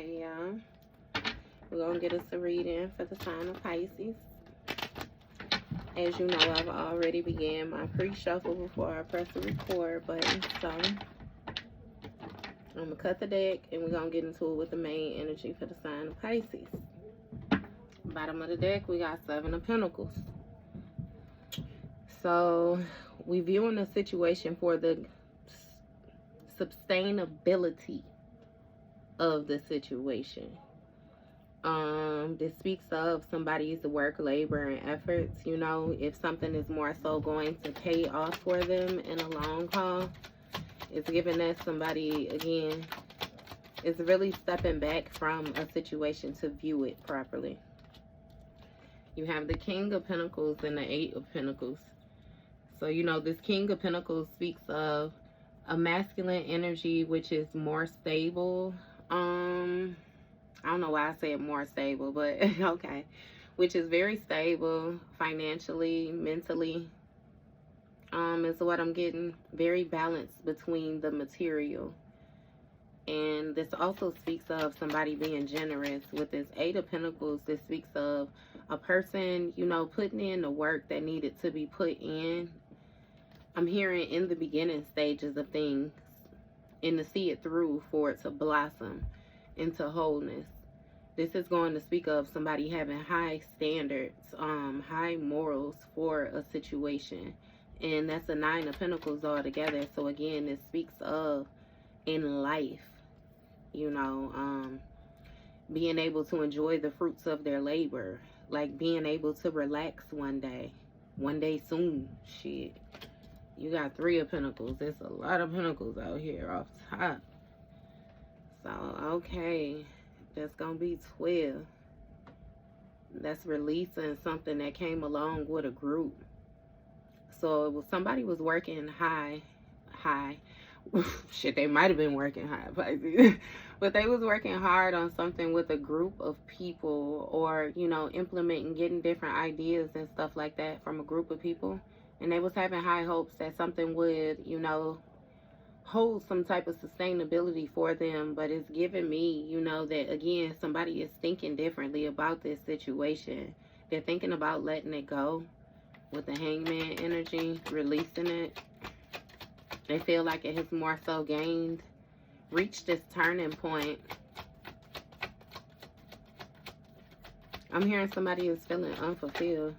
Okay, y'all. We're going to get us a reading for the sign of Pisces. As you know, I've already began my pre-shuffle before I press the record button. So, I'm going to cut the deck and we're going to get into it with the main energy for the sign of Pisces. Bottom of the deck, we got 7 of Pentacles. So, we're viewing the situation for the sustainability of the situation. This speaks of somebody's work, labor, and efforts. You know, if something is more so going to pay off for them in a long haul, it's giving that somebody, again, is really stepping back from a situation to view it properly. You have the King of Pentacles and the 8 of Pentacles. So, you know, this King of Pentacles speaks of a masculine energy, which is more stable. I don't know why I said more stable, but okay. Which is very stable financially, mentally. Is what I'm getting. Very balanced between the material. And this also speaks of somebody being generous. With this 8 of Pentacles, this speaks of a person, you know, putting in the work that needed to be put in. I'm hearing in the beginning stages of things and to see it through for it to blossom into wholeness. This is going to speak of somebody having high standards, high morals for a situation. And that's a 9 of Pentacles altogether. So again, it speaks of in life, you know, being able to enjoy the fruits of their labor. Like being able to relax one day soon. Shit. You got 3 of Pentacles. There's a lot of Pentacles out here off top. So, okay. That's going to be 12. That's releasing something that came along with a group. So, it was, somebody was working high. Shit, they might have been working high, but they was working hard on something with a group of people, or, you know, implementing, getting different ideas and stuff like that from a group of people. And they was having high hopes that something would, you know, hold some type of sustainability for them. But it's giving me, you know, that again, somebody is thinking differently about this situation. They're thinking about letting it go with the Hangman energy, releasing it. They feel like it has more so reached this turning point. I'm hearing somebody is feeling unfulfilled.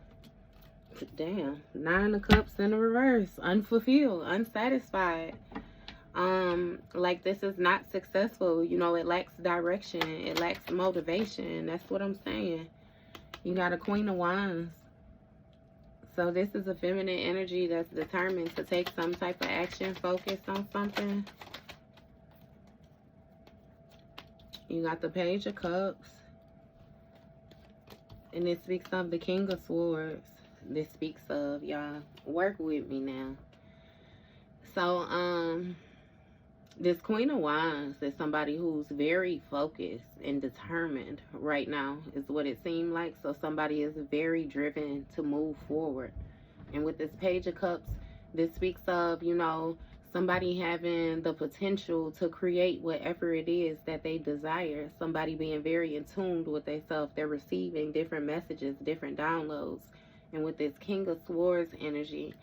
Damn, 9 of Cups in the reverse, unfulfilled, unsatisfied. Like this is not successful. You know, it lacks direction. It lacks motivation. That's what I'm saying. You got a Queen of Wands. So this is a feminine energy that's determined to take some type of action, focus on something. You got the Page of Cups. And it speaks of the King of Swords. This speaks of, y'all, work with me now. So, this Queen of Wands is somebody who's very focused and determined right now, is what it seemed like. So somebody is very driven to move forward. And with this Page of Cups, this speaks of, you know, somebody having the potential to create whatever it is that they desire. Somebody being very in tune with themselves. They're receiving different messages, different downloads. And with this King of Swords energy,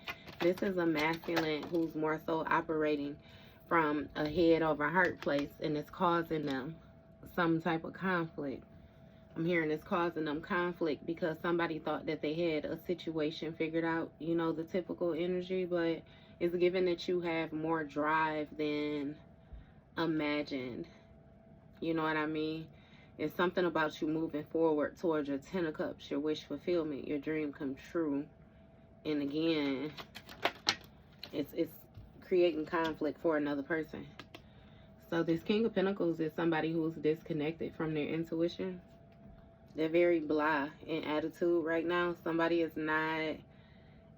this is a masculine who's more so operating from a head over heart place, and it's causing them some type of conflict. I'm hearing it's causing them conflict because somebody thought that they had a situation figured out, you know, the typical energy, but it's given that you have more drive than imagined. You know what I mean? It's something about you moving forward towards your 10 of Cups, your wish fulfillment, your dream come true. And again, it's creating conflict for another person. So this King of Pentacles is somebody who's disconnected from their intuition. They're very blah in attitude right now. Somebody is not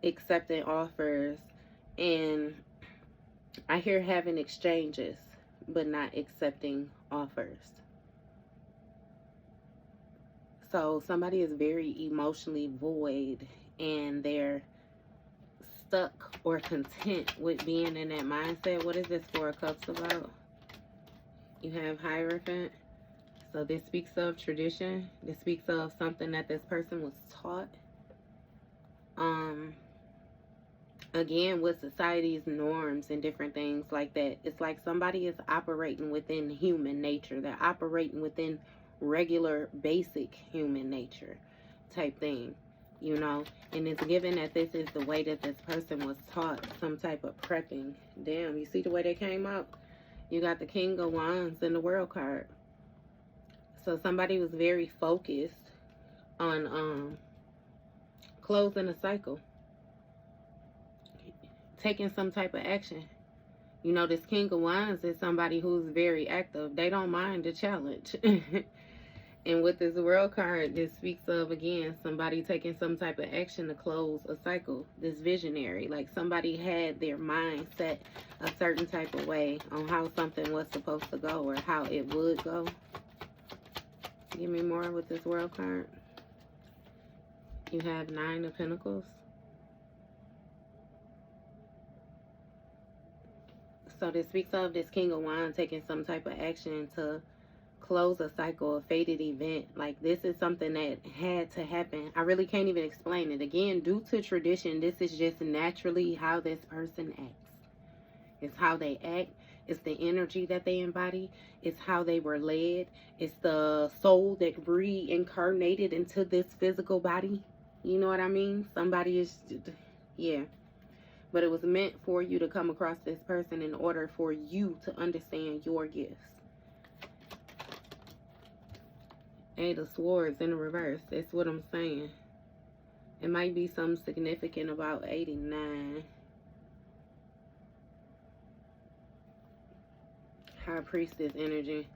accepting offers. And I hear having exchanges, but not accepting offers. So somebody is very emotionally void, and they're stuck or content with being in that mindset. What is this 4 of Cups about? You have Hierophant. So this speaks of tradition. This speaks of something that this person was taught. Again, with society's norms and different things like that, it's like somebody is operating within human nature. They're operating within regular, basic human nature type thing, you know. And it's given that this is the way that this person was taught, some type of prepping. Damn, you see the way they came out? You got the King of Wands in the World card. So somebody was very focused on closing a cycle, taking some type of action. You know, this King of Wands is somebody who's very active. They don't mind the challenge. And with this World card, this speaks of, again, somebody taking some type of action to close a cycle. This visionary, like somebody had their mind set a certain type of way on how something was supposed to go or how it would go. Give me more with this World card. You have 9 of Pentacles. So this speaks of this King of Wands taking some type of action to close a cycle, a fated event. Like this is something that had to happen. I really can't even explain it. Again, due to tradition, this is just naturally how this person acts. It's how they act. It's the energy that they embody. It's how they were led. It's the soul that reincarnated into this physical body. You know what I mean? Somebody is, yeah. But it was meant for you to come across this person in order for you to understand your gifts. 8 of Swords in the reverse. That's what I'm saying. It might be something significant about 89. High Priestess energy.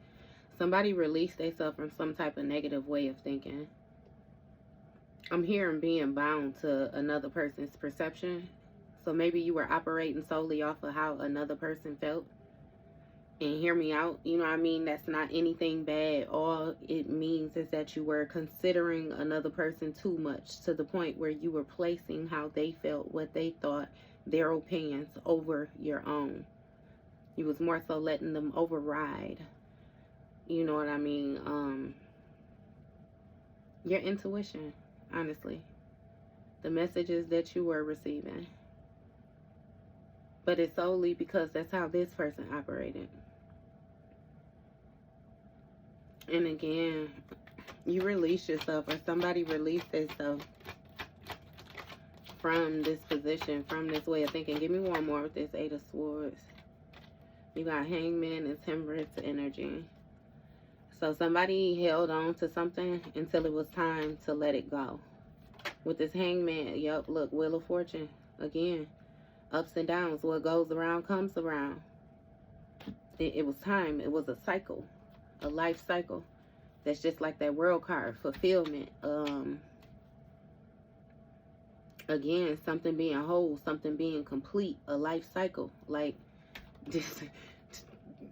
Somebody released themselves from some type of negative way of thinking. I'm hearing being bound to another person's perception. So maybe you were operating solely off of how another person felt. And hear me out, you know what I mean? That's not anything bad. All it means is that you were considering another person too much to the point where you were placing how they felt, what they thought, their opinions over your own. You was more so letting them override, you know what I mean? Your intuition, honestly. The messages that you were receiving. But it's solely because that's how this person operated. And again, you release yourself, or somebody released themselves from this position, from this way of thinking. Give me one more with this 8 of Swords. You got Hangman and Temperance energy. So somebody held on to something until it was time to let it go. With this Hangman, yep, look, Wheel of Fortune. Again, ups and downs. What goes around comes around. It was time. It was a cycle. A life cycle. That's just like that World card, fulfillment. Again, something being whole, something being complete, a life cycle. Like just,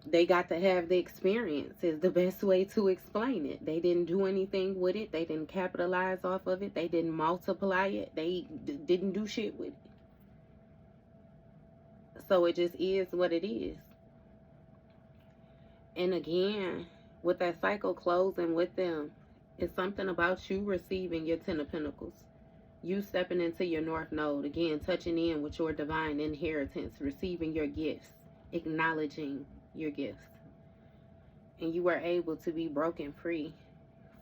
they got to have the experience is the best way to explain it. They didn't do anything with it. They didn't capitalize off of it. They didn't multiply it. They didn't do shit with it. So it just is what it is. And again, with that cycle closing with them, it's something about you receiving your 10 of Pentacles. You stepping into your North Node. Again, touching in with your divine inheritance. Receiving your gifts. Acknowledging your gifts. And you were able to be broken free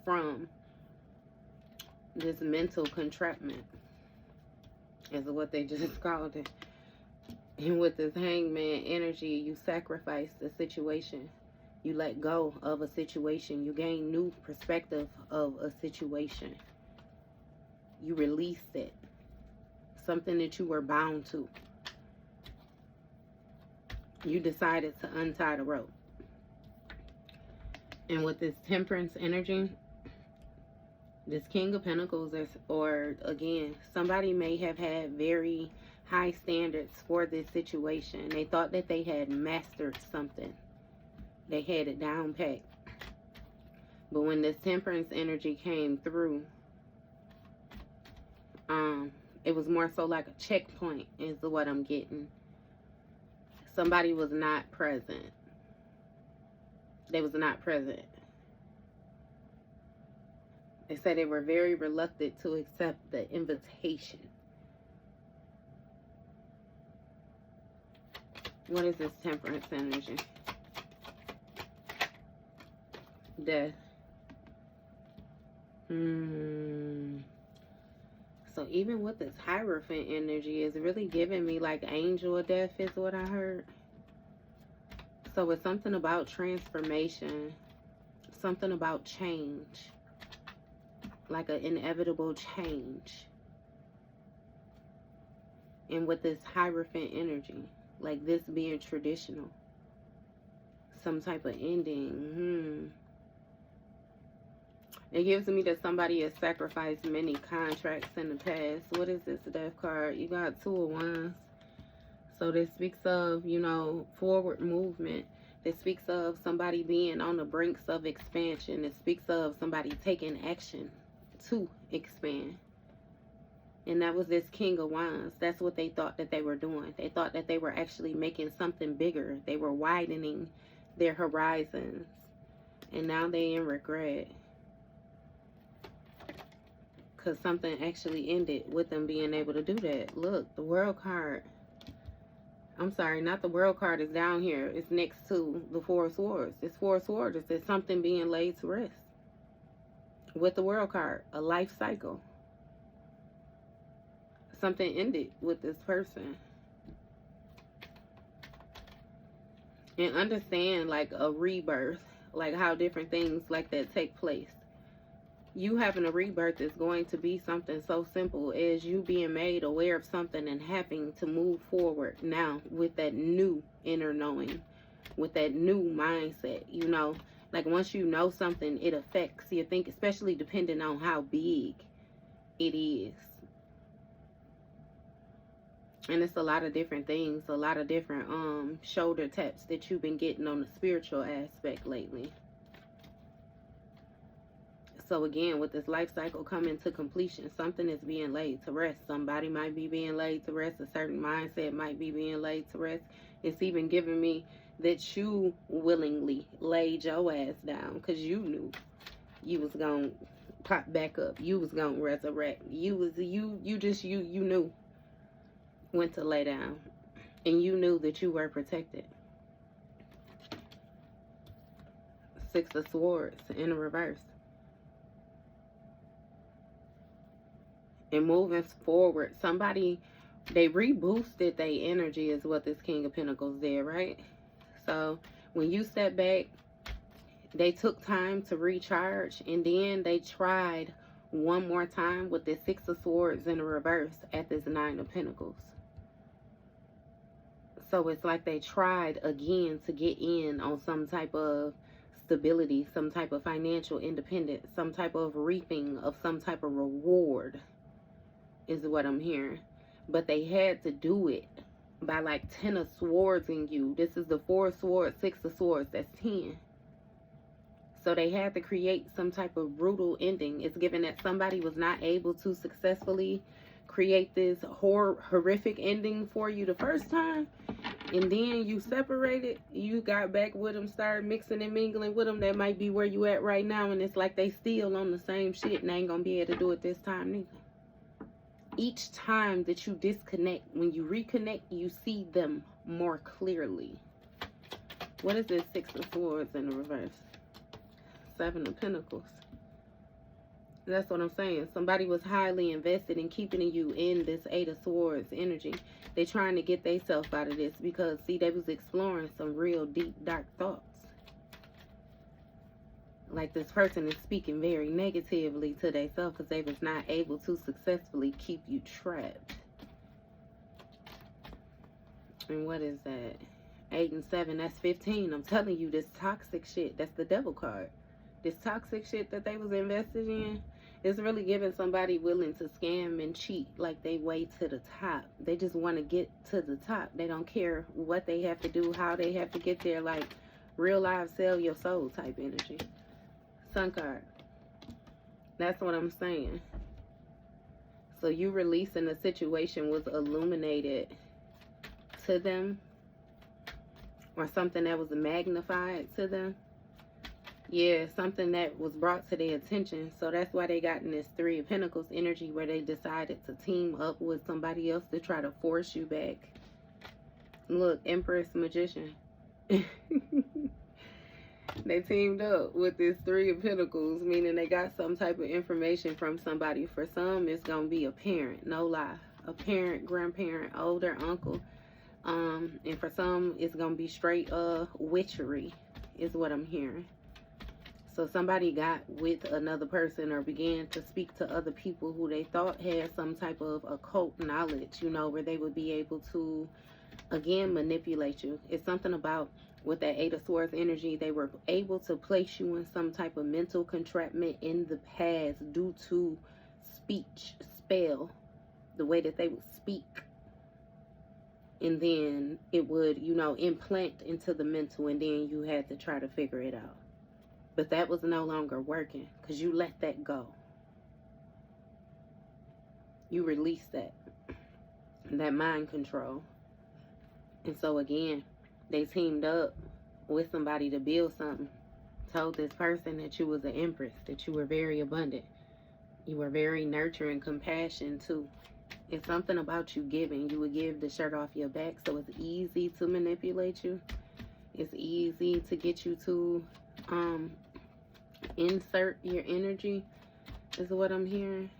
from this mental entrapment. Is what they just called it. And with this Hangman energy, you sacrifice the situation. You let go of a situation. You gain new perspective of a situation. You released it. Something that you were bound to. You decided to untie the rope. And with this Temperance energy, this King of Pentacles is, or again, somebody may have had very high standards for this situation. They thought that they had mastered something. They had it down pat. But when this Temperance energy came through, it was more so like a checkpoint is what I'm getting. Somebody was not present. They was not present. They said they were very reluctant to accept the invitation. What is this Temperance energy? Death. So even with this Hierophant energy, it's really giving me like angel of death is what I heard. So it's something about transformation, something about change, like an inevitable change. And with this Hierophant energy, like this being traditional, some type of ending. It gives me that somebody has sacrificed many contracts in the past. What is this Death card? You got 2 of Wands. So this speaks of, you know, forward movement. It speaks of somebody being on the brinks of expansion. It speaks of somebody taking action to expand. And that was this King of Wands. That's what they thought that they were doing. They thought that they were actually making something bigger. They were widening their horizons. And now they in regret. Because something actually ended with them being able to do that. Look, the World card. I'm sorry, not the World card is down here. It's next to the 4 of Swords. This 4 of Swords is something being laid to rest. With the World card, a life cycle. Something ended with this person. And understand like a rebirth, like how different things like that take place. You having a rebirth is going to be something so simple as you being made aware of something and having to move forward now with that new inner knowing, with that new mindset, you know. Like once you know something, it affects your thinking, especially depending on how big it is. And it's a lot of different things, a lot of different shoulder taps that you've been getting on the spiritual aspect lately. So again, with this life cycle coming to completion, something is being laid to rest. Somebody might be being laid to rest. A certain mindset might be being laid to rest. It's even giving me that you willingly laid your ass down because you knew you was going to pop back up. You was going to resurrect. You knew when to lay down. And you knew that you were protected. 6 of Swords in reverse. And moving forward, somebody, they reboosted their energy is what this King of Pentacles did, right? So when you step back, they took time to recharge, and then they tried one more time with this 6 of Swords in the reverse at this 9 of Pentacles. So it's like they tried again to get in on some type of stability, some type of financial independence, some type of reaping of some type of reward. Is what I'm hearing. But they had to do it by like 10 of Swords in you. This is the 4 of Swords, 6 of Swords. That's 10. So they had to create some type of brutal ending. It's given that somebody was not able to successfully create this horrific ending for you the first time. And then you separated. You got back with them, started mixing and mingling with them. That might be where you at right now. And it's like they still on the same shit and they ain't going to be able to do it this time neither. Each time that you disconnect, when you reconnect, you see them more clearly. What is this 6 of Swords in the reverse? 7 of Pentacles. That's what I'm saying. Somebody was highly invested in keeping you in this 8 of Swords energy. They're trying to get themselves out of this because, see, they was exploring some real deep, dark thoughts. Like this person is speaking very negatively to themselves because they was not able to successfully keep you trapped. And what is that? 8 and 7, that's 15. I'm telling you, this toxic shit, that's the Devil card. This toxic shit that they was invested in is really giving somebody willing to scam and cheat like they way to the top. They just want to get to the top. They don't care what they have to do, how they have to get there, like real life sell your soul type energy. Sun card. That's what I'm saying. So you releasing the situation was illuminated to them, or something that was magnified to them. Yeah, something that was brought to their attention. So that's why they got in this Three of Pentacles energy where they decided to team up with somebody else to try to force you back. Look, Empress, Magician. They teamed up with this Three of Pentacles, meaning they got some type of information from somebody. For some, it's going to be a parent, no lie. A parent, grandparent, older uncle. And for some, it's going to be straight witchery is what I'm hearing. So somebody got with another person or began to speak to other people who they thought had some type of occult knowledge, you know, where they would be able to, again, manipulate you. It's something about with that Eight of Swords energy, they were able to place you in some type of mental contraption in the past due to speech, spell, the way that they would speak. And then it would, you know, implant into the mental, and then you had to try to figure it out. But that was no longer working because you let that go. You released that mind control. And so again, they teamed up with somebody to build something. Told this person that you was an empress, that you were very abundant. You were very nurturing, compassion too. It's something about you giving. You would give the shirt off your back, so it's easy to manipulate you. It's easy to get you to insert your energy, is what I'm hearing,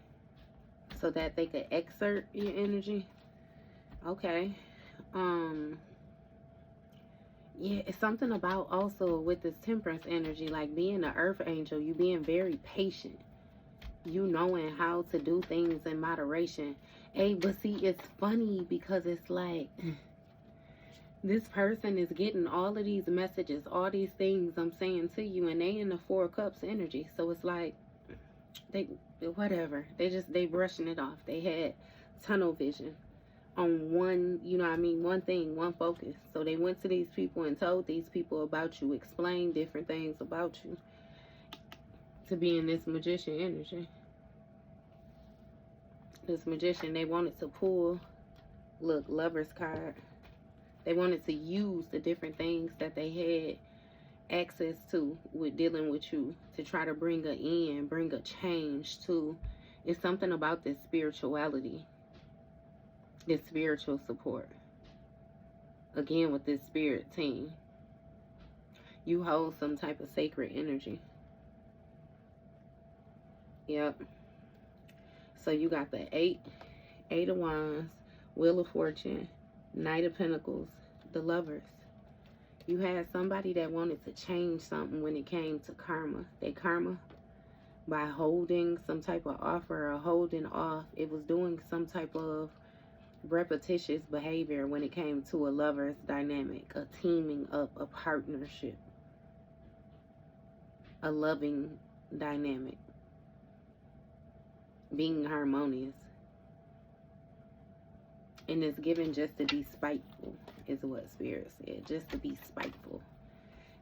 so that they could exert your energy. Okay. Yeah, it's something about also with this Temperance energy, like being an earth angel, you being very patient, you knowing how to do things in moderation. Hey, but see, it's funny because it's like this person is getting all of these messages, all these things I'm saying to you, and they in the Four of Cups energy. So it's like they whatever, they brushing it off. They had tunnel vision on one, you know what I mean, one thing, one focus. So they went to these people and told these people about you, explained different things about you to be in this Magician energy. This Magician, they wanted to pull, look, Lover's card. They wanted to use the different things that they had access to with dealing with you to try to bring an end, bring a change to. It's something about this spirituality, this spiritual support. Again, with this spirit team, you hold some type of sacred energy. Yep. So you got the Eight of Wands, Wheel of Fortune, Knight of Pentacles, the Lovers. You had somebody that wanted to change something when it came to karma. They karma, by holding some type of offer or holding off, it was doing some type of repetitious behavior when it came to a lover's dynamic, a teaming up, a partnership, a loving dynamic, being harmonious. And it's given just to be spiteful, is what Spirit said, just to be spiteful.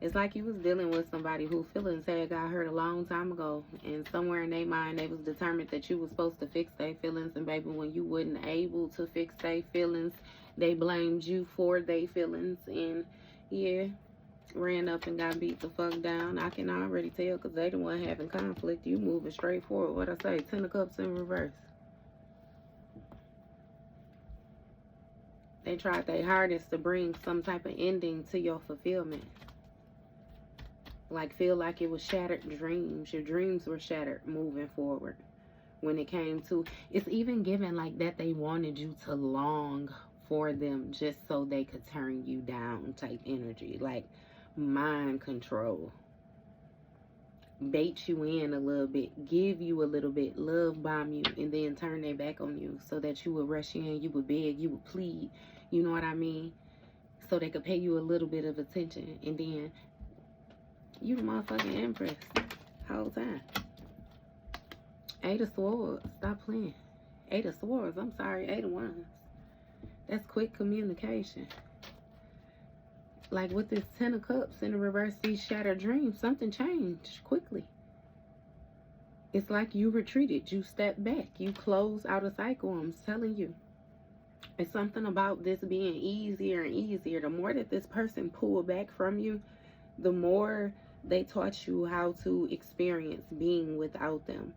It's like you was dealing with somebody whose feelings had got hurt a long time ago, and somewhere in their mind they was determined that you was supposed to fix their feelings, and baby, when you wasn't able to fix their feelings, they blamed you for their feelings, and yeah, ran up and got beat the fuck down. I can already tell because they the one having conflict. You moving straight forward. What I say, 10 of Cups in reverse. They tried their hardest to bring some type of ending to your fulfillment. Like, feel like it was shattered dreams. Your dreams were shattered moving forward. When it came to, it's even given like that they wanted you to long for them just so they could turn you down type energy. Like mind control. Bait you in a little bit, give you a little bit, love bomb you, and then turn their back on you so that you would rush in, you would beg, you would plead, you know what I mean? So they could pay you a little bit of attention, and then you the motherfucking Empress whole time. Eight of Swords, stop playing. Eight of Swords, I'm sorry, Eight of Wands. That's quick communication. Like with this 10 of Cups in the reverse, these shattered dreams, something changed quickly. It's like you retreated, you stepped back, you closed out a cycle, I'm telling you. It's something about this being easier and easier. The more that this person pulled back from you, the more they taught you how to experience being without them.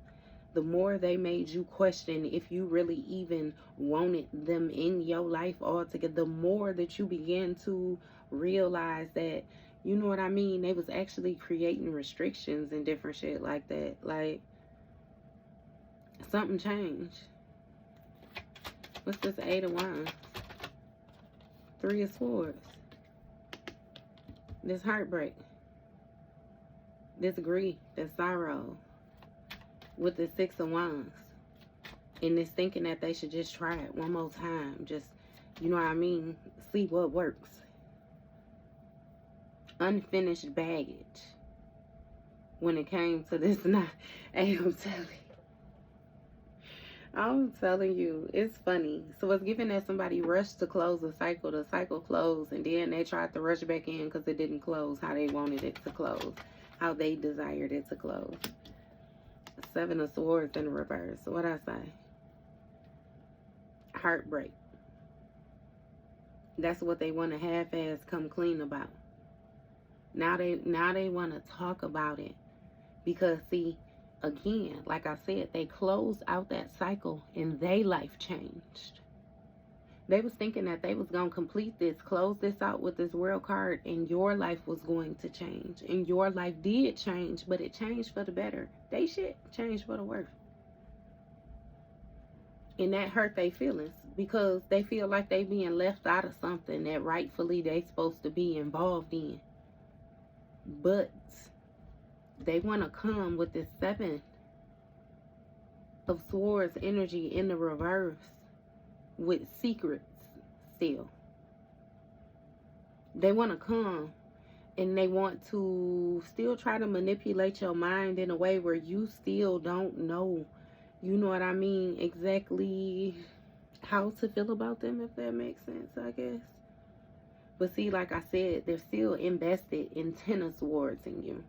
The more they made you question if you really even wanted them in your life altogether, the more that you began to realize that, you know what I mean, they was actually creating restrictions and different shit like that. Like, something changed. What's this 8 of Wands? 3 of Swords. This heartbreak. This grief. This sorrow. With the 6 of Wands. And this thinking that they should just try it one more time. Just, you know what I mean? See what works. Unfinished baggage. When it came to this night. Hey, I'm telling you, it's funny. So it's given that somebody rushed to close the cycle closed, and then they tried to rush back in because it didn't close how they wanted it to close, how they desired it to close. 7 of Swords in reverse. What'd I say? Heartbreak. That's what they want to half-ass come clean about. Now they want to talk about it. Because, see, again, like I said, they closed out that cycle and their life changed. They was thinking that they was going to complete this, close this out with this world card, and your life was going to change. And your life did change, but it changed for the better. They shit changed for the worse. And that hurt their feelings because they feel like they being left out of something that rightfully they supposed to be involved in. But they want to come with this 7 of Swords energy in the reverse with secrets still. They want to come and they want to still try to manipulate your mind in a way where you still don't know, you know what I mean, exactly how to feel about them, if that makes sense, I guess. But see, like I said, they're still invested in 10 of Swords in you.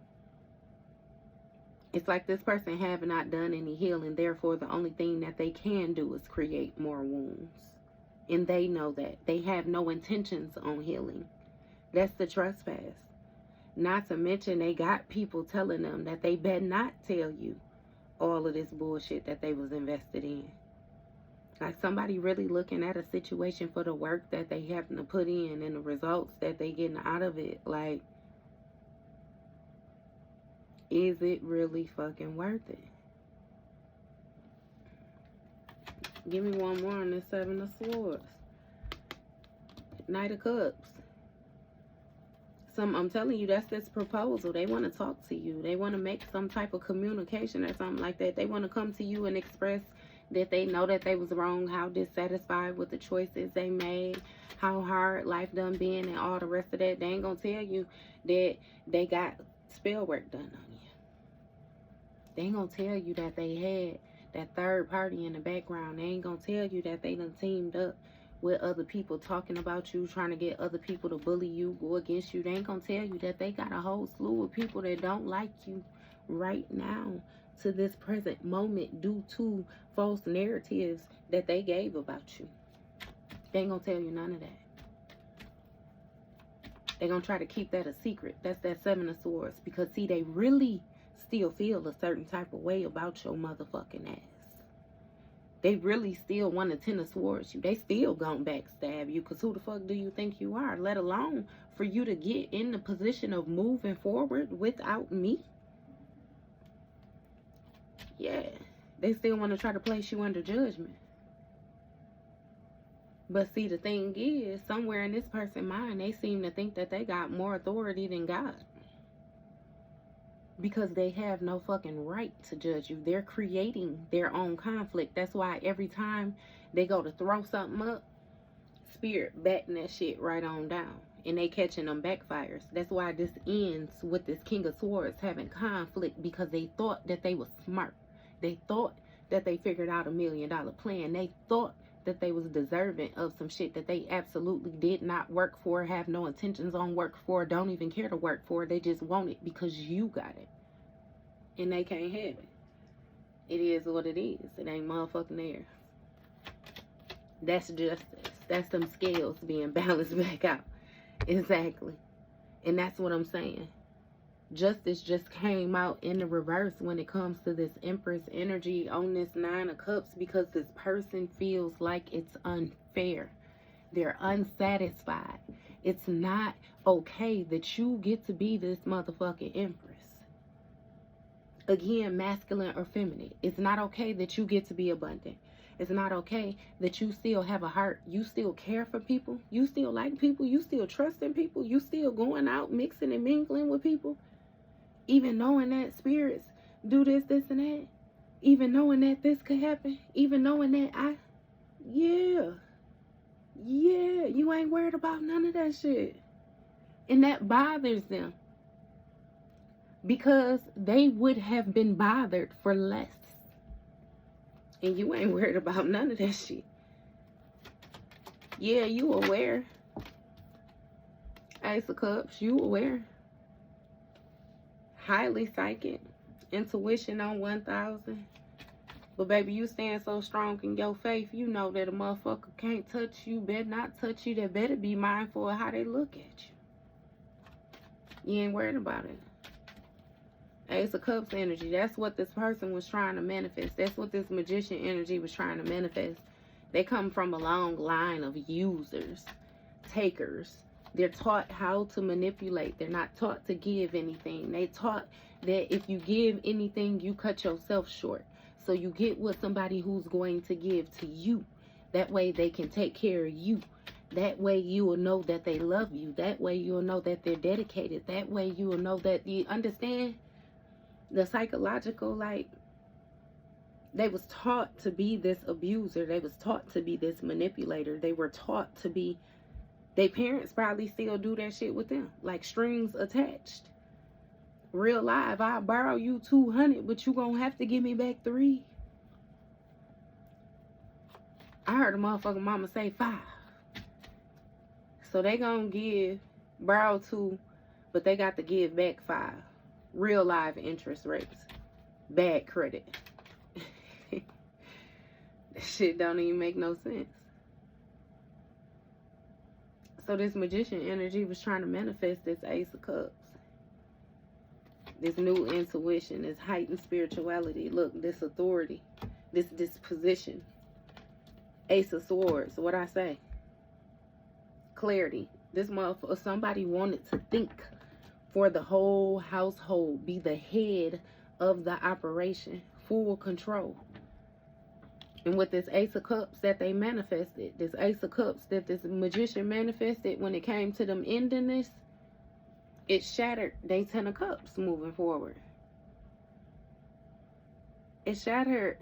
It's like this person have not done any healing. Therefore, the only thing that they can do is create more wounds. And they know that. They have no intentions on healing. That's the trespass. Not to mention they got people telling them that they better not tell you all of this bullshit that they was invested in. Like somebody really looking at a situation for the work that they having to put in and the results that they getting out of it. Like, is it really fucking worth it? Give me one more on this 7 of Swords. Knight of Cups. I'm telling you, that's this proposal. They want to talk to you. They want to make some type of communication or something like that. They want to come to you and express that they know that they was wrong, how dissatisfied with the choices they made, how hard life done been, and all the rest of that. They ain't gonna tell you that they got spell work done on you. They ain't gonna tell you that they had that third party in the background. They ain't gonna tell you that they done teamed up with other people talking about you, trying to get other people to bully you, go against you. They ain't gonna tell you that they got a whole slew of people that don't like you right now to this present moment due to false narratives that they gave about you. They ain't gonna tell you none of that. They're gonna try to keep that a secret. That's that 7 of Swords. Because see, they really still feel a certain type of way about your motherfucking ass. They really still want to 10 of Swords you. They still gonna backstab you. Because who the fuck do you think you are? Let alone for you to get in the position of moving forward without me. Yeah. They still want to try to place you under judgment. But see, the thing is, somewhere in this person's mind, they seem to think that they got more authority than God. Because they have no fucking right to judge you. They're creating their own conflict. That's why every time they go to throw something up, Spirit batting that shit right on down. And they catching them backfires. That's why this ends with this King of Swords having conflict. Because they thought that they was smart. They thought that they figured out $1 million plan. They thought that they was deserving of some shit that they absolutely did not work for, have no intentions on work for, don't even care to work for. They just want it because you got it. And they can't have it. It is what it is. It ain't motherfucking there. That's justice. That's them scales being balanced back out. Exactly. And that's what I'm saying. Justice just came out in the reverse when it comes to this Empress energy on this Nine of Cups, because this person feels like it's unfair. They're unsatisfied. It's not okay that you get to be this motherfucking Empress. Again, masculine or feminine. It's not okay that you get to be abundant. It's not okay that you still have a heart. You still care for people. You still like people. You still trust in people. You still going out mixing and mingling with people. Even knowing that spirits do this, and that. Even knowing that this could happen. Even knowing that yeah, you ain't worried about none of that shit. And that bothers them. Because they would have been bothered for less. And you ain't worried about none of that shit. Yeah, you aware. Ace of Cups, you aware. Highly psychic. Intuition on 1000. But baby, you stand so strong in your faith, you know that a motherfucker can't touch you, better not touch you. They better be mindful of how they look at you. You ain't worried about it. Ace of Cups energy. That's what this person was trying to manifest. That's what this Magician energy was trying to manifest. They come from a long line of users, takers. They're taught how to manipulate. They're not taught to give anything. They taught that if you give anything, you cut yourself short. So you get with somebody who's going to give to you. That way they can take care of you. That way you will know that they love you. That way you will know that they're dedicated. That way you will know that you understand the psychological, like, they was taught to be this abuser. They was taught to be this manipulator. They were taught to be, their parents probably still do that shit with them, like strings attached. Real life, I'll borrow you 200, but you gonna have to give me back 3. I heard a motherfucking mama say 5. So they gonna borrow 2, but they got to give back 5. Real life interest rates. Bad credit. That shit don't even make no sense. So this Magician energy was trying to manifest this Ace of Cups. This new intuition, this heightened spirituality. Look, this authority, this disposition. Ace of Swords, what I say? Clarity. This motherfucker, somebody wanted to think for the whole household, be the head of the operation, full control. And with this Ace of Cups that they manifested, this Ace of Cups that this Magician manifested, when it came to them ending this, it shattered they 10 of Cups moving forward. It shattered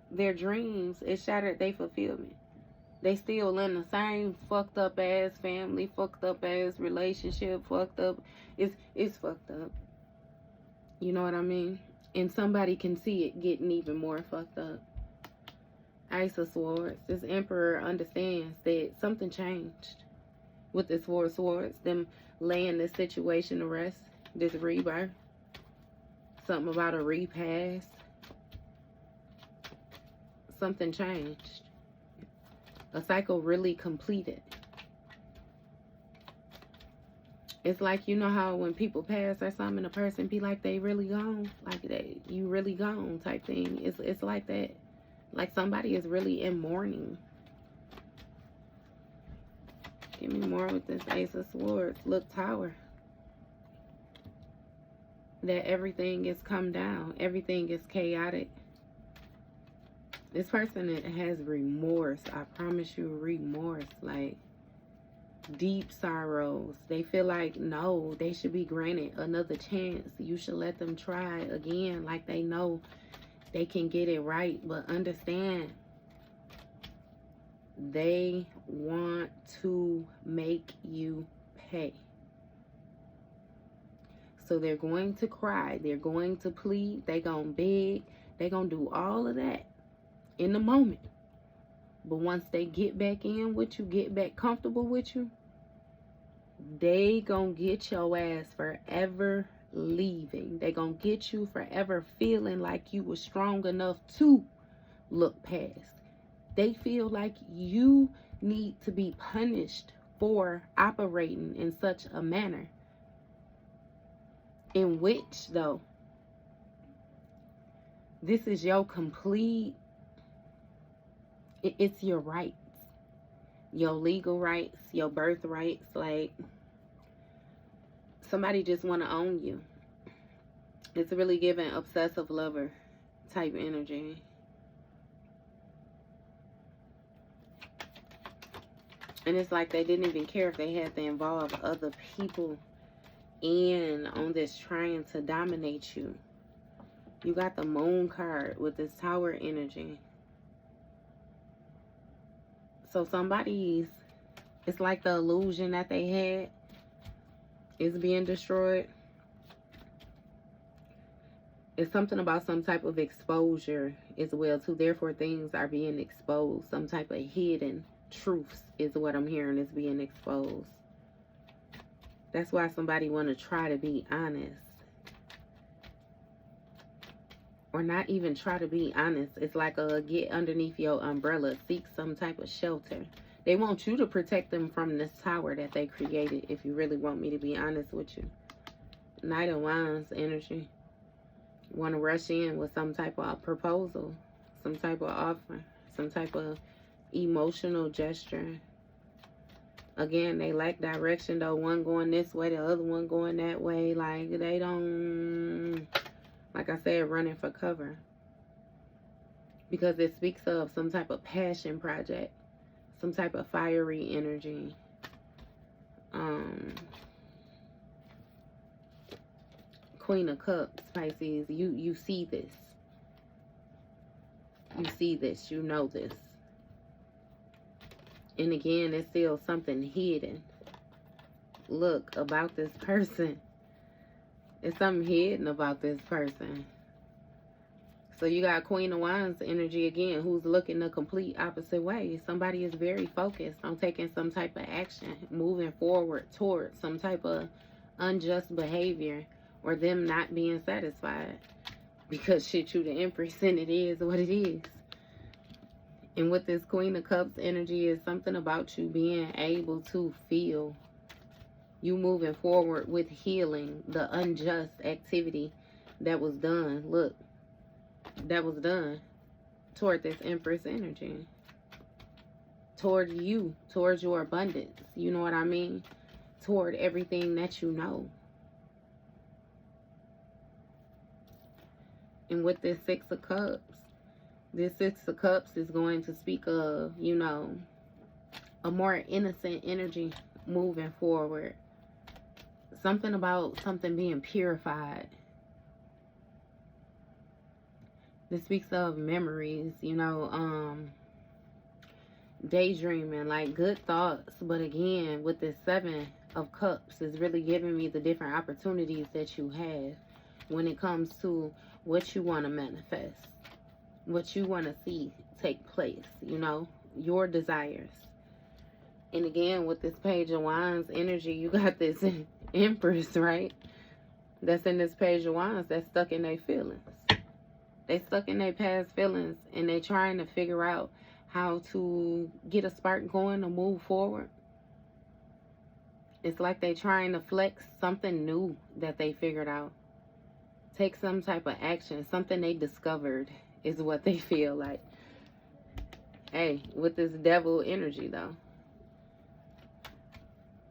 their dreams. It shattered their fulfillment. They still in the same fucked up ass family, fucked up ass relationship, fucked up. It's fucked up. You know what I mean? And somebody can see it getting even more fucked up. Ace of Swords. This Emperor understands that something changed with this 4 of Swords. Them laying this situation to rest. This rebirth. Something about a repass. Something changed. A cycle really completed. It's like, you know how when people pass or something, a person be like they really gone, like you really gone type thing. It's like that. Like somebody is really in mourning. Give me more with this Ace of Swords. Look, Tower. That everything is come down. Everything is chaotic. This person has remorse. I promise you, remorse. Like, deep sorrows. They feel like, no, they should be granted another chance. You should let them try again. Like, they know they can get it right. But understand, they want to make you pay. So they're going to cry. They're going to plead. They're going to beg. They're going to do all of that in the moment. But once they get back in with you, get back comfortable with you, they gonna get your ass forever leaving. They gonna get you forever feeling like you were strong enough to look past. They feel like you need to be punished for operating in such a manner. In which, though, this is your complete, it's your rights. Your legal rights, your birth rights. Like, somebody just want to own you. It's really giving obsessive lover type energy. And it's like they didn't even care if they had to involve other people in on this trying to dominate you. You got the Moon card with this Tower energy. So somebody's, it's like the illusion that they had is being destroyed. It's something about some type of exposure as well too. Therefore, things are being exposed. Some type of hidden truths is what I'm hearing is being exposed. That's why somebody want to try to be honest. Or not even try to be honest. It's like get underneath your umbrella. Seek some type of shelter. They want you to protect them from this tower that they created, if you really want me to be honest with you. Knight of Wands energy. Want to rush in with some type of proposal, some type of offer, some type of emotional gesture. Again, they lack direction though. One going this way, the other one going that way. Like, they don't, like I said, running for cover. Because it speaks of some type of passion project, some type of fiery energy. Queen of Cups, Pisces, you see this. You see this, you know this. And again, there's still something hidden. Look, about this person. There's something hidden about this person. So you got Queen of Wands energy again, who's looking the complete opposite way. Somebody is very focused on taking some type of action, moving forward towards some type of unjust behavior, or them not being satisfied. Because shit, you the Empress, and it is what it is. And with this Queen of Cups energy is something about you being able to feel. You moving forward with healing the unjust activity that was done. Look, that was done toward this Empress energy. Toward you, towards your abundance. You know what I mean? Toward everything that you know. And with this Six of Cups, this Six of Cups is going to speak of, you know, a more innocent energy moving forward. Something about something being purified. This speaks of memories, you know, daydreaming, like good thoughts. But again, with this Seven of Cups, is really giving me the different opportunities that you have when it comes to what you want to manifest, what you want to see take place, you know, your desires. And again, with this Page of Wands energy, you got this Empress, right? That's in this Page of Wands that's stuck in their feelings. They stuck in their past feelings, and they trying to figure out how to get a spark going to move forward. It's like they trying to flex something new that they figured out. Take some type of action, something they discovered is what they feel like. Hey, with this Devil energy though.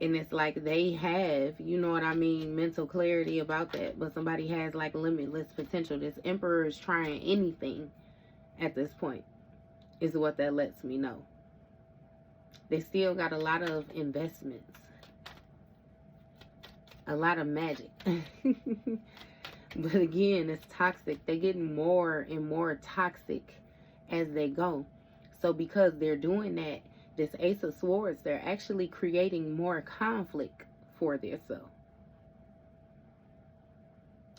And it's like they have, you know what I mean, mental clarity about that. But somebody has like limitless potential. This Emperor is trying anything at this point, is what that lets me know. They still got a lot of investments. A lot of magic. But again, it's toxic. They're getting more and more toxic as they go. So because they're doing that, this Ace of Swords, they're actually creating more conflict for themselves.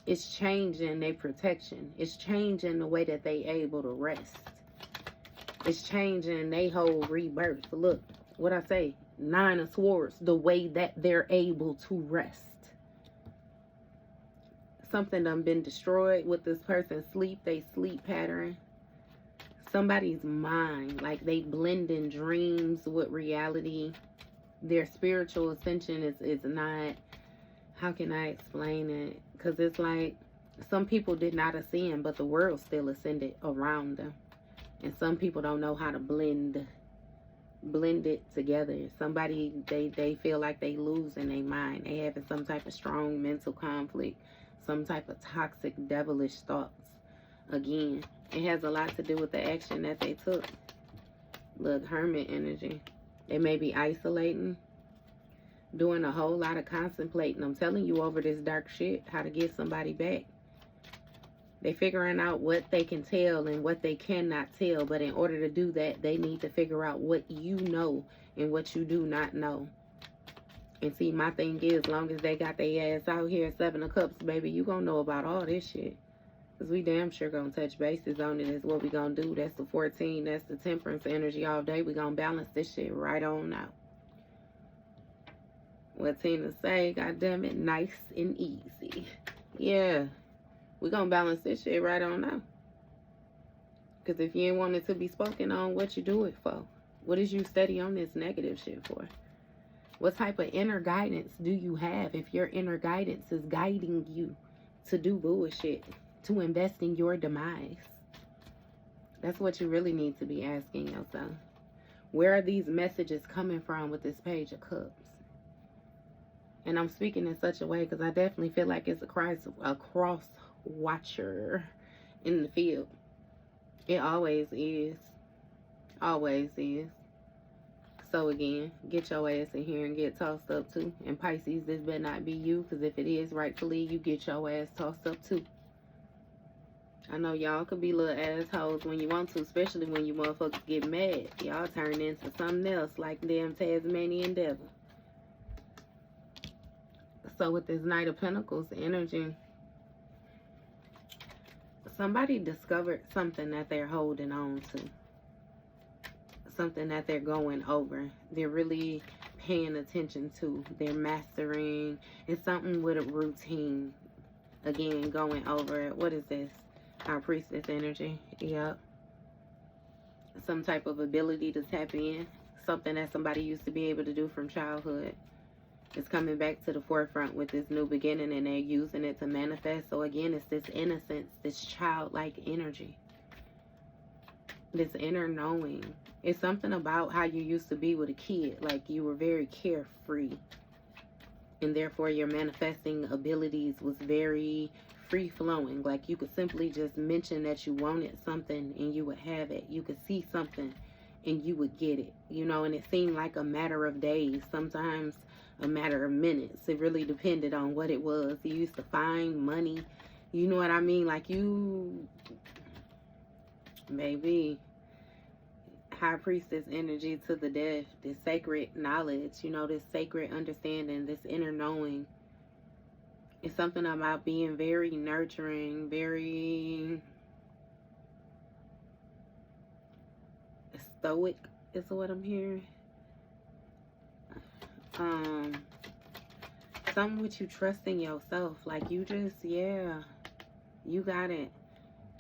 It's changing their protection. It's changing the way that they able to rest. It's changing their whole rebirth. Look, what I say, Nine of Swords, the way that they're able to rest. Something done been destroyed with this person's sleep, they sleep pattern. Somebody's mind, like they blend in dreams with reality. Their spiritual ascension is not how can I explain it? Because it's like some people did not ascend, but the world still ascended around them. And some people don't know how to blend it together. Somebody, they feel like they lose in their mind. They having some type of strong mental conflict, some type of toxic, devilish thoughts. Again, it has a lot to do with the action that they took. Look, Hermit energy. They may be isolating, doing a whole lot of contemplating. I'm telling you over this dark shit, how to get somebody back. They figuring out what they can tell and what they cannot tell. But in order to do that, they need to figure out what you know and what you do not know. And see, my thing is, as long as they got their ass out here, 7 of Cups, baby, you gonna know about all this shit. Because we damn sure gonna touch bases on it. Is what we gonna do. That's the 14. That's the Temperance energy all day. We gonna balance this shit right on out. What Tina say, God damn it, nice and easy. Yeah. We're going to balance this shit right on now. Because if you ain't want it to be spoken on, what you do it for? What is you study on this negative shit for? What type of inner guidance do you have if your inner guidance is guiding you to do bullshit, to invest in your demise? That's what you really need to be asking yourself. Where are these messages coming from with this Page of Cups? And I'm speaking in such a way because I definitely feel like it's a cross watcher in the field. It always is. Always is. So again, get your ass in here and get tossed up too. And Pisces, this better not be you, because if it is rightfully, you get your ass tossed up too. I know y'all could be little assholes when you want to, especially when you motherfuckers get mad. Y'all turn into something else like damn Tasmanian devil. So with this Knight of Pentacles energy, somebody discovered something that they're holding on to. Something that they're going over. They're really paying attention to. They're mastering. It's something with a routine. Again, going over it. What is this? Our Priestess energy. Yep. Some type of ability to tap in. Something that somebody used to be able to do from childhood. It's coming back to the forefront with this new beginning, and they're using it to manifest. So again, it's this innocence, this childlike energy, this inner knowing. It's something about how you used to be with a kid, like you were very carefree, and therefore your manifesting abilities was very free-flowing. Like you could simply just mention that you wanted something and you would have it. You could see something and you would get it, you know, and it seemed like a matter of days, sometimes a matter of minutes. It really depended on what it was. You used to find money, you know what I mean? Like you, maybe High Priestess energy to the death, this sacred knowledge, you know, this sacred understanding, this inner knowing. It's something about being very nurturing, very stoic is what I'm hearing. Something with you trusting yourself. Like you just, yeah, you got it.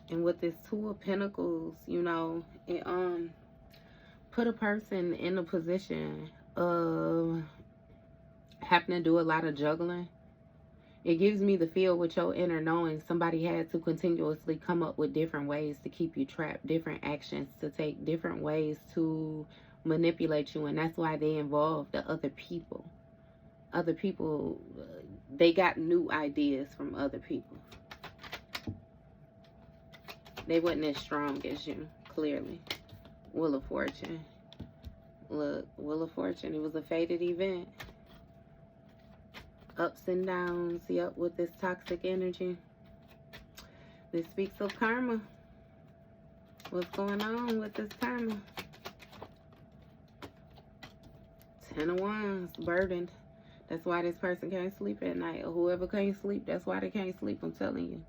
And with this Two of Pentacles, you know, it put a person in a position of having to do a lot of juggling. It gives me the feel with your inner knowing somebody had to continuously come up with different ways to keep you trapped, different actions to take, different ways to manipulate you. And that's why they involve the other people. Other people, they got new ideas from other people. They wasn't as strong as you, clearly. Wheel of Fortune. Look, Wheel of Fortune, it was a fated event. Ups and downs, yep, with this toxic energy. This speaks of karma. What's going on with this karma? 10 of Wands, burdened. That's why this person can't sleep at night. Or whoever can't sleep, that's why they can't sleep, I'm telling you.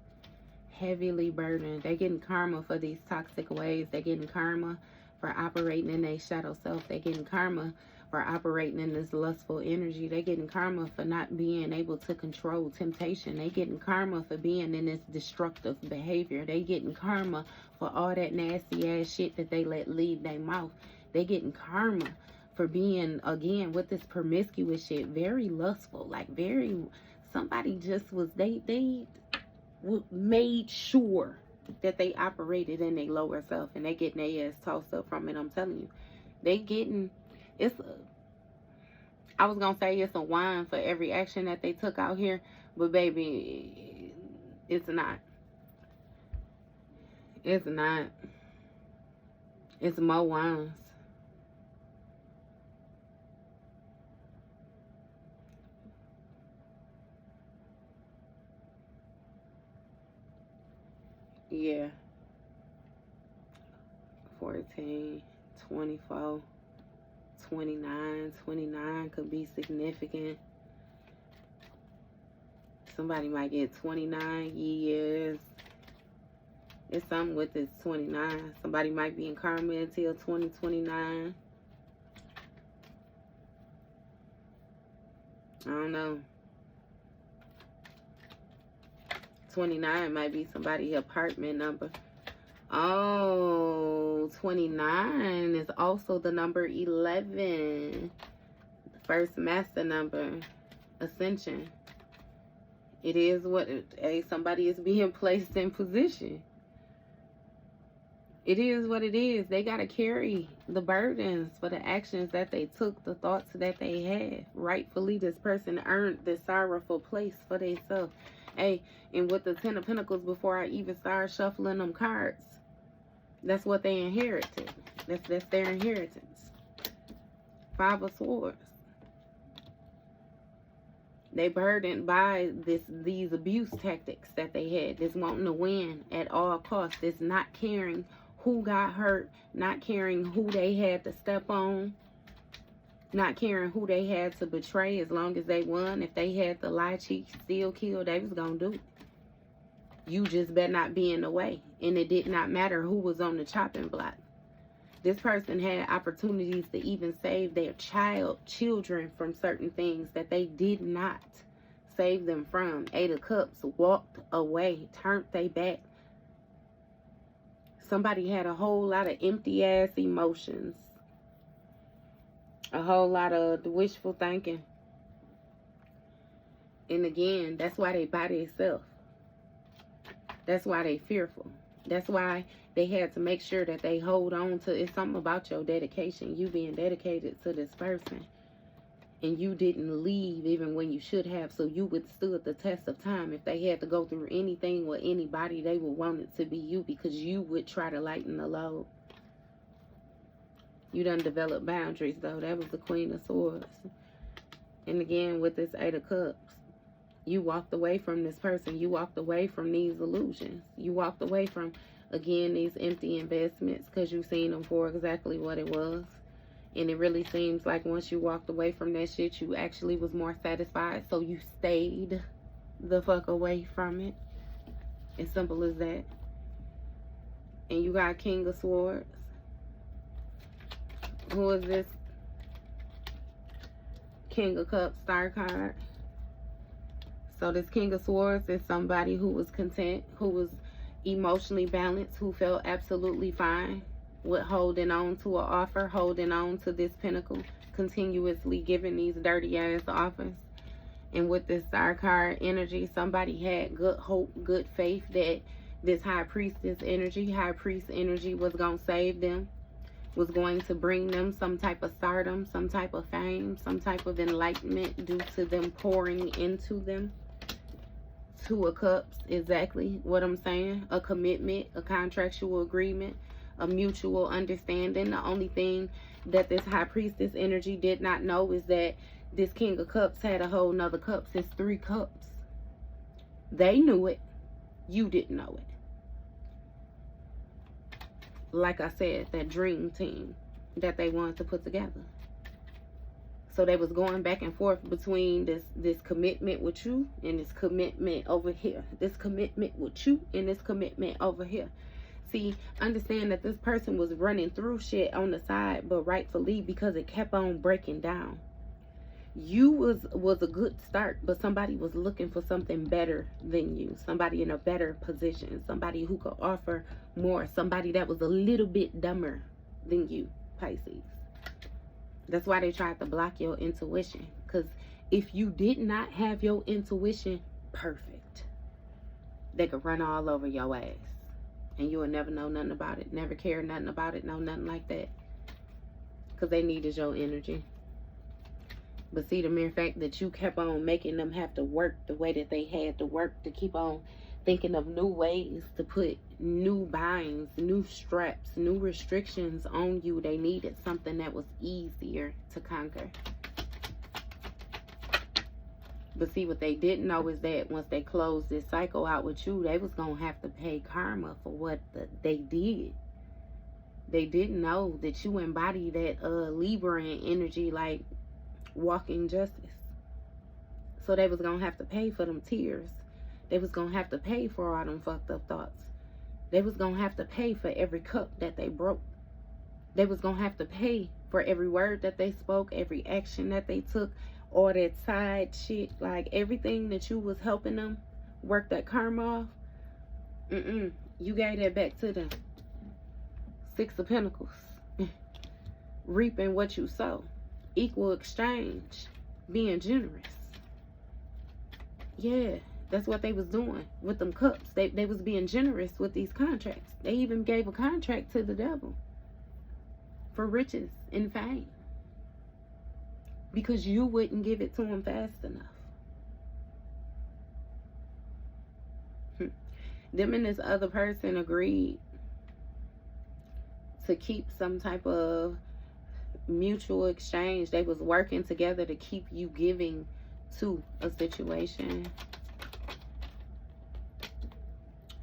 Heavily burdened. They're getting karma for these toxic ways. They're getting karma for operating in their shadow self. They're getting karma for operating in this lustful energy. They're getting karma for not being able to control temptation. They're getting karma for being in this destructive behavior. They're getting karma for all that nasty ass shit that they let leave their mouth. They're getting karma for being, again, with this promiscuous shit, very lustful, like very somebody just was, they made sure that they operated in their lower self, and they getting their ass tossed up from it. I'm telling you, they getting, I was gonna say it's a wine for every action that they took out here, but baby, it's not. It's not. It's more wines. Yeah. 14, 24, 29. 29 could be significant. Somebody might get 29 years. It's something with this 29. Somebody might be in karma until 2029. I don't know. 29 might be somebody's apartment number. Oh, 29 is also the number 11. The first master number. Ascension. It is what somebody is being placed in position. It is what it is. They got to carry the burdens for the actions that they took, the thoughts that they had. Rightfully, this person earned this sorrowful place for themselves. Hey, and with the 10 of Pentacles, before I even start shuffling them cards, that's what they inherited. That's their inheritance. 5 of Swords. They burdened by these abuse tactics that they had. This wanting to win at all costs. This not caring who got hurt. Not caring who they had to step on. Not caring who they had to betray as long as they won. If they had to lie, cheat, steal, kill, they was going to do it. You just better not be in the way. And it did not matter who was on the chopping block. This person had opportunities to even save their children from certain things that they did not save them from. 8 of Cups, walked away, turned their back. Somebody had a whole lot of empty ass emotions. A whole lot of wishful thinking. And again, that's why they by themselves. That's why they fearful. That's why they had to make sure that they hold on to, it's something about your dedication. You being dedicated to this person. And you didn't leave even when you should have. So you withstood the test of time. If they had to go through anything with anybody, they would want it to be you, because you would try to lighten the load. You done developed boundaries, though. That was the Queen of Swords. And again, with this 8 of Cups, you walked away from this person. You walked away from these illusions. You walked away from, again, these empty investments, because you seen them for exactly what it was. And it really seems like once you walked away from that shit, you actually was more satisfied. So you stayed the fuck away from it. As simple as that. And you got King of Swords. Who is this? King of Cups star card. So this King of Swords is somebody who was content, who was emotionally balanced, who felt absolutely fine with holding on to an offer, holding on to this pinnacle, continuously giving these dirty ass offers. And with this star card energy, somebody had good hope, good faith that this high priestess energy, high priest energy was going to save them, was going to bring them some type of stardom, some type of fame, some type of enlightenment due to them pouring into them. 2 of Cups, exactly what I'm saying. A commitment, a contractual agreement, a mutual understanding. The only thing that this high priestess energy did not know is that this King of Cups had a whole nother cups. It's 3 cups. They knew it. You didn't know it. Like I said, that dream team that they wanted to put together. So they was going back and forth between this commitment with you and this commitment over here. This commitment with you and this commitment over here. See, understand that this person was running through shit on the side, but rightfully, because it kept on breaking down. You was a good start, but somebody was looking for something better than you. Somebody in a better position. Somebody who could offer more. Somebody that was a little bit dumber than you, Pisces. That's why they tried to block your intuition. Because If you did not have your intuition perfect, they could run all over your ass. And you will never know nothing about it. Never care nothing about it. No, nothing like that. Because they needed your energy. But see, the mere fact that you kept on making them have to work the way that they had to work, to keep on thinking of new ways to put new binds, new straps, new restrictions on you. They needed something that was easier to conquer. But see, what they didn't know is that once they closed this cycle out with you, they was going to have to pay karma for what they did. They didn't know that you embody that Libran energy, like walking justice. So they was going to have to pay for them tears. They was going to have to pay for all them fucked up thoughts. They was going to have to pay for every cup that they broke. They was going to have to pay for every word that they spoke, every action that they took, all that side shit, like everything that you was helping them work that karma off. You gave that back to them. Six of Pentacles. Reaping what you sow. Equal exchange. Being generous. Yeah, that's what they was doing with them cups. They was being generous with these contracts. They even gave a contract to the devil for riches and fame, because you wouldn't give it to them fast enough. Them and this other person agreed to keep some type of mutual exchange. They was working together to keep you giving to a situation.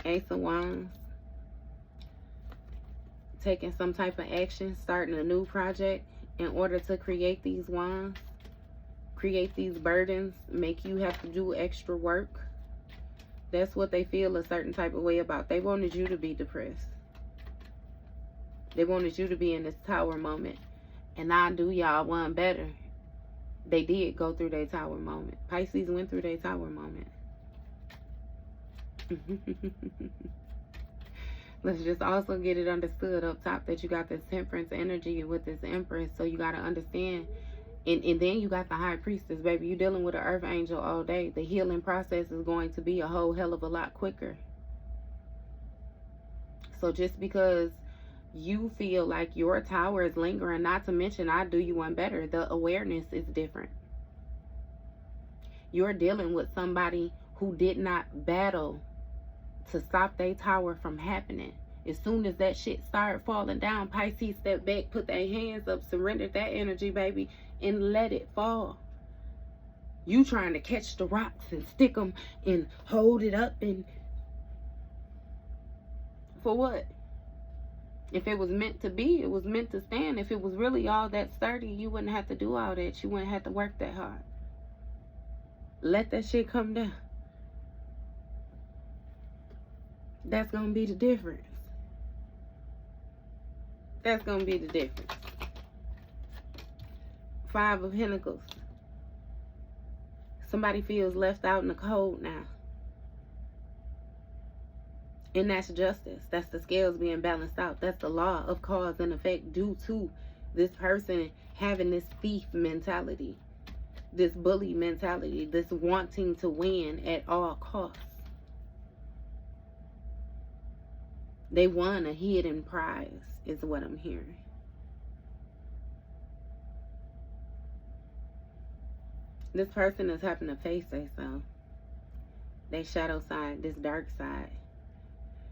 Ace of Wands. Taking some type of action, starting a new project in order to create these wands, create these burdens, make you have to do extra work. That's what they feel a certain type of way about. They wanted you to be depressed. They wanted you to be in this tower moment. And I do y'all one better. They did go through their tower moment. Pisces went through their tower moment. Let's just also get it understood up top that you got this Temperance energy with this Empress. So you got to understand. And then you got the High Priestess, baby. You're dealing with an Earth Angel all day. The healing process is going to be a whole hell of a lot quicker. So just because you feel like your tower is lingering, not to mention I do you one better, the awareness is different. You're dealing with somebody who did not battle to stop their tower from happening. As soon as that shit started falling down, Pisces stepped back, put their hands up, surrendered that energy, baby, and let it fall. You trying to catch the rocks and stick them and hold it up, and for what? If it was meant to be, it was meant to stand. If it was really all that sturdy, you wouldn't have to do all that. You wouldn't have to work that hard. Let that shit come down. That's going to be the difference. That's going to be the difference. Five of Pentacles. Somebody feels left out in the cold now. And that's justice. That's the scales being balanced out. That's the law of cause and effect due to this person having this thief mentality, this bully mentality, this wanting to win at all costs. They won a hidden prize, is what I'm hearing. This person is having to face themselves. Their shadow side, this dark side.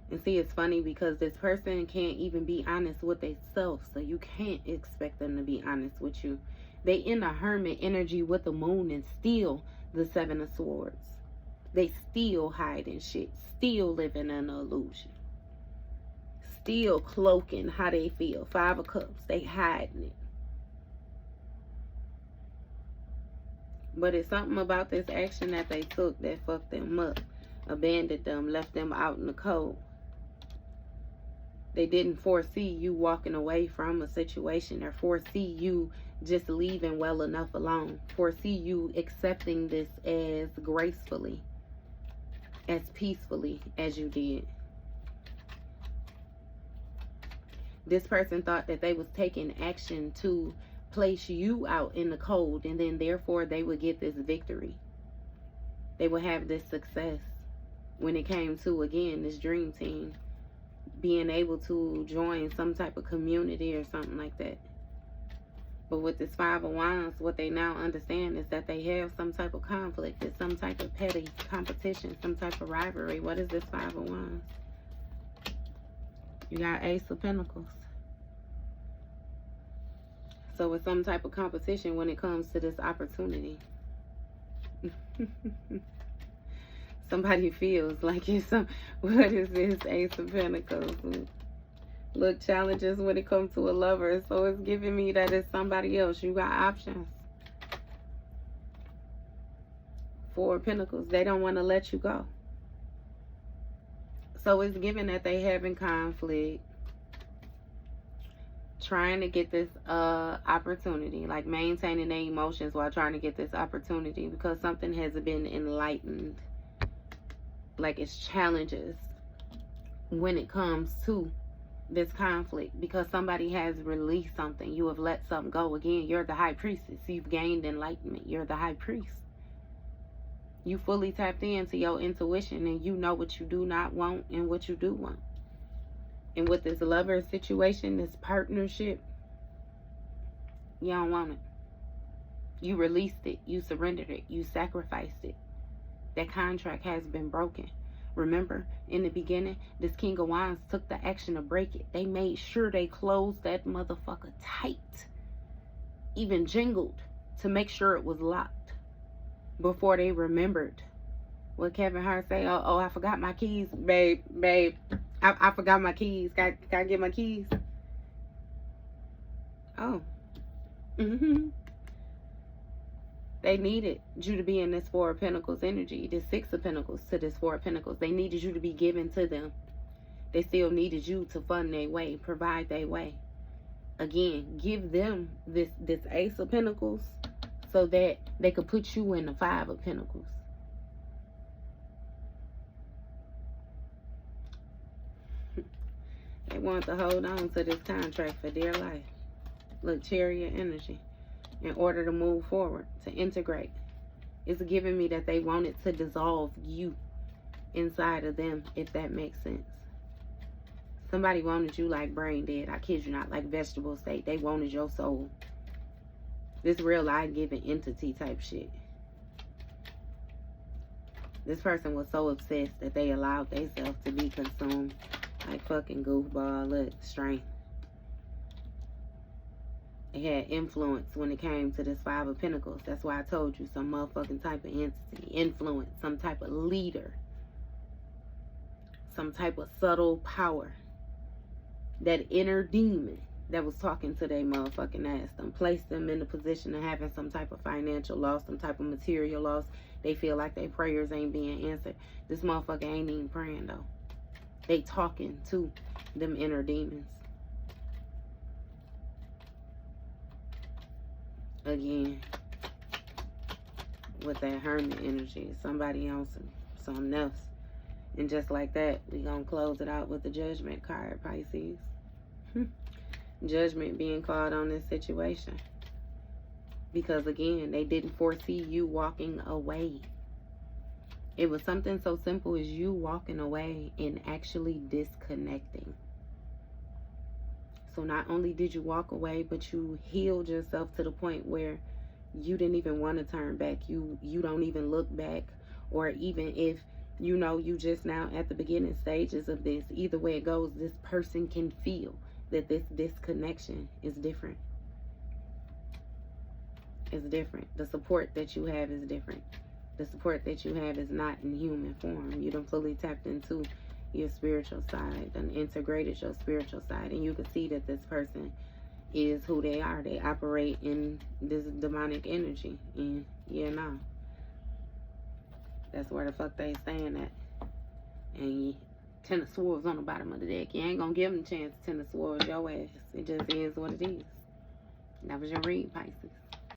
And see, it's funny because this person can't even be honest with themselves. So you can't expect them to be honest with you. They in a hermit energy with the moon and still the Seven of Swords. They still hiding shit. Still living in an illusion. Still cloaking how they feel. Five of Cups. They hiding it. But it's something about this action that they took that fucked them up. Abandoned them. Left them out in the cold. They didn't foresee you walking away from a situation or foresee you just leaving well enough alone. Foresee you accepting this as gracefully, as peacefully as you did. This person thought that they was taking action to place you out in the cold, and then therefore they would get this victory. They would have this success when it came to, again, this dream team being able to join some type of community or something like that. But with this Five of Wands, what they now understand is that they have some type of conflict. It's some type of petty competition, some type of rivalry. What is this Five of Wands? You got Ace of Pentacles. So it's some type of competition when it comes to this opportunity. Somebody feels like it's some, what is this Ace of Pentacles? Look, challenges when it comes to a lover. So it's giving me that it's somebody else. You got options. Four of Pentacles. They don't want to let you go. So it's given that they having conflict, trying to get this opportunity, like maintaining their emotions while trying to get this opportunity, because something has been enlightened. Like it's challenges when it comes to this conflict, because somebody has released something. You have let something go. Again, you're the high priestess. You've gained enlightenment. You're the high priest. You fully tapped into your intuition, and you know what you do not want and what you do want. And with this lover situation, this partnership, you don't want it. You released it. You surrendered it. You sacrificed it. That contract has been broken. Remember, in the beginning, this King of Wands took the action to break it. They made sure they closed that motherfucker tight. Even jingled to make sure it was locked before they remembered. What Kevin Hart say? Oh, I forgot my keys, babe. I forgot my keys. Can I get my keys? Oh. They needed you to be in this Four of Pentacles energy, this Six of Pentacles to this Four of Pentacles. They needed you to be given to them. They still needed you to fund their way, provide their way. Again, give them this Ace of Pentacles so that they could put you in the Five of Pentacles. They want to hold on to this contract for dear life. Look, Chariot energy. In order to move forward, to integrate. It's giving me that they wanted to dissolve you inside of them, if that makes sense. Somebody wanted you like brain dead. I kid you not, like vegetable state. They wanted your soul. This real life-giving entity type shit. This person was so obsessed that they allowed themselves to be consumed. Like fucking goofball, look, strength. It had influence when it came to this Five of Pentacles. That's why I told you, some motherfucking type of entity, influence, some type of leader, some type of subtle power. That inner demon that was talking to their motherfucking ass, them placed them in the position of having some type of financial loss, some type of material loss. They feel like their prayers ain't being answered. This motherfucker ain't even praying though. They talking to them inner demons. Again, with that Hermit energy, somebody on something else. And just like that, we gonna close it out with the Judgment card, Pisces. Judgment being called on this situation. Because again, they didn't foresee you walking away. It was something so simple as you walking away and actually disconnecting. So not only did you walk away, but you healed yourself to the point where you didn't even want to turn back. You don't even look back. Or even if, you know, you just now at the beginning stages of this, either way it goes, this person can feel that this disconnection is different. It's different. The support that you have is different. The support that you have is not in human form. You done fully tapped into your spiritual side, and integrated your spiritual side, and you can see that this person is who they are. They operate in this demonic energy, and you know, that's where the fuck they staying at. And Ten of Swords on the bottom of the deck. You ain't gonna give them a chance to Ten of Swords your ass. It just is what it is. That was your read, Pisces.